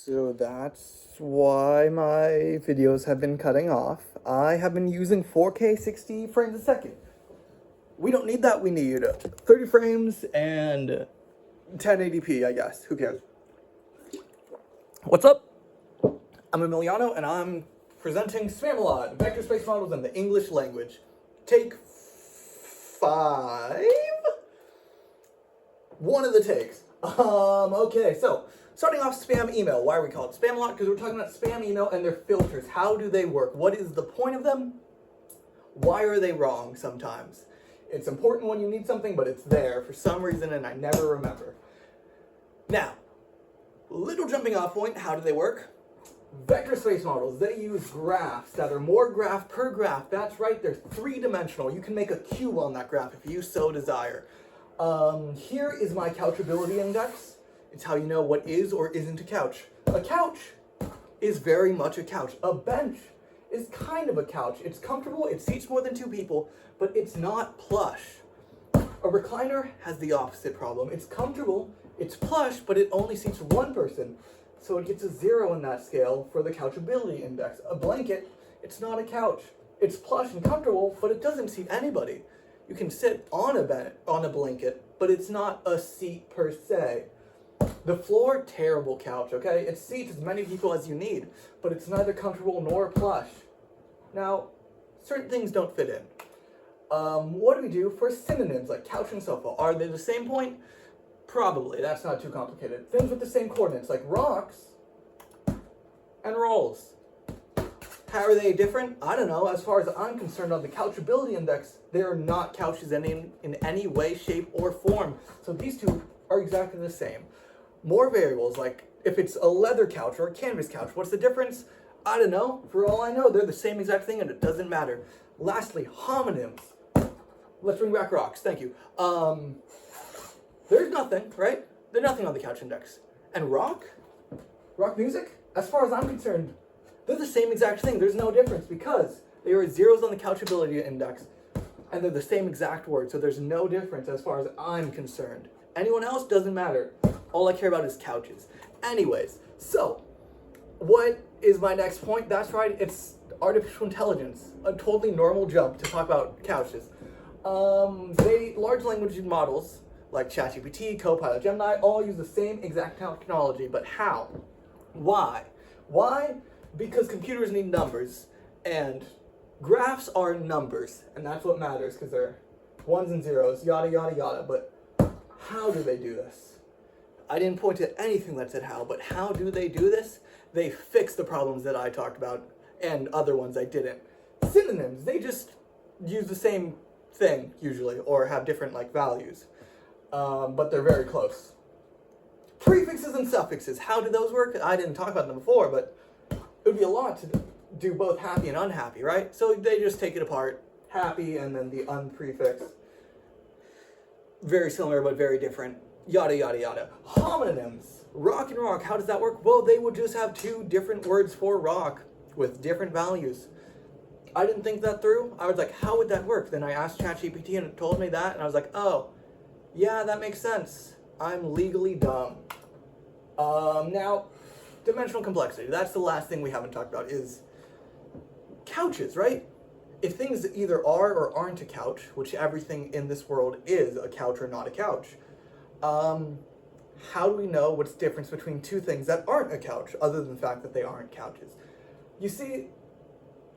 So that's why my videos have been cutting off. I have been using 4K 60 frames a second. We don't need that. We need 30 frames and 1080p, I guess. Who cares? What's up? I'm Emiliano, and I'm presenting Spamalot, Vector Space Models in the English Language. Take 5? One of the takes. Okay, so starting off spam email. Why are we called Spamalot? Because we're talking about spam email and their filters. How do they work? What is the point of them? Why are they wrong sometimes? It's important when you need something, but it's there for some reason and I never remember. Now, little jumping off point, how do they work? Vector space models, they use graphs that are more graph per graph. That's right, they're three-dimensional. You can make a cube on that graph if you so desire. Here is my couchability index. It's how you know what is or isn't a couch. A couch is very much a couch. A bench is kind of a couch. It's comfortable, it seats more than two people, but it's not plush. A recliner has the opposite problem. It's comfortable, it's plush, but it only seats one person. So it gets a 0 in that scale for the couchability index. A blanket, it's not a couch. It's plush and comfortable, but it doesn't seat anybody. You can sit on a blanket, but it's not a seat per se. The floor, terrible couch, okay? It seats as many people as you need, but it's neither comfortable nor plush. Now, certain things don't fit in. What do we do for synonyms like couch and sofa? Are they the same point? Probably, that's not too complicated. Things with the same coordinates like rocks and rolls. How are they different? I don't know. As far as I'm concerned on the couchability index, they are not couches in any way, shape, or form. So these two are exactly the same. More variables, like if it's a leather couch or a canvas couch, what's the difference? I don't know. For all I know, they're the same exact thing and it doesn't matter. Lastly, homonyms. Let's bring back rocks. Thank you. There's nothing, right? There's nothing on the couch index. And rock music, as far as I'm concerned, they're the same exact thing. There's no difference because they are zeros on the couchability index and they're the same exact word. So there's no difference as far as I'm concerned. Anyone else, doesn't matter. All I care about is couches. Anyways, so what is my next point? That's right, it's artificial intelligence. A totally normal jump to talk about couches. Large language models like ChatGPT, Copilot, Gemini, all use the same exact technology, but how? Why? Why? Because computers need numbers, and graphs are numbers, and that's what matters, because they're ones and zeros, yada, yada, yada, but how do they do this? I didn't point to anything that said how, but how do they do this? They fix the problems that I talked about, and other ones I didn't. Synonyms, they just use the same thing, usually, or have different, values. But they're very close. Prefixes and suffixes, how do those work? I didn't talk about them before, but it would be a lot to do both happy and unhappy, right? So they just take it apart, happy and then the unprefix. Very similar but very different, yada, yada, yada. Homonyms, rock and rock, how does that work? Well, they would just have two different words for rock with different values. I didn't think that through. I was like, how would that work? Then I asked ChatGPT and it told me that, and I was like, oh, yeah, that makes sense. I'm legally dumb. Now, dimensional complexity. That's the last thing we haven't talked about is couches, right? If things either are or aren't a couch, which everything in this world is a couch or not a couch, how do we know what's the difference between two things that aren't a couch, other than the fact that they aren't couches? You see,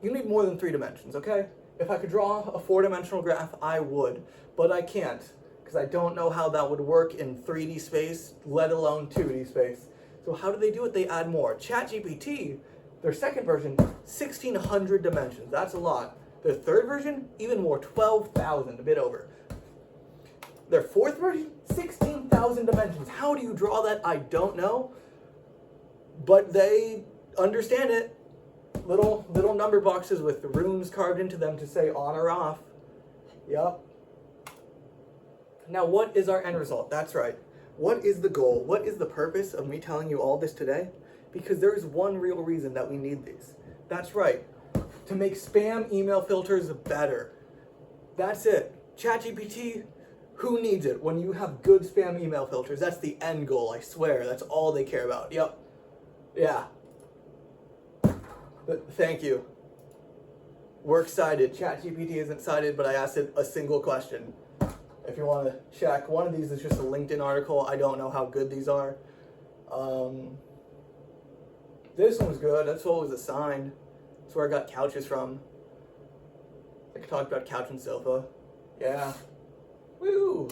you need more than 3 dimensions, okay? If I could draw a 4-dimensional graph, I would, but I can't, because I don't know how that would work in 3D space, let alone 2D space. So how do they do it? They add more. ChatGPT, their second version, 1,600 dimensions. That's a lot. Their third version, even more, 12,000, a bit over. Their fourth version, 16,000 dimensions. How do you draw that? I don't know, but they understand it. Little number boxes with runes carved into them to say on or off. Yep. Now, what is our end result? That's right. What is the goal? What is the purpose of me telling you all this today? Because there is one real reason that we need these. That's right. To make spam email filters better. That's it. ChatGPT, who needs it when you have good spam email filters? That's the end goal, I swear. That's all they care about. Yep. Yeah. Thank you. We're excited. ChatGPT isn't excited, but I asked it a single question. If you want to check, one of these is just a LinkedIn article. I don't know how good these are. This one's good. That's what was assigned. That's where I got couches from. I talked about couch and sofa. Yeah. Woo!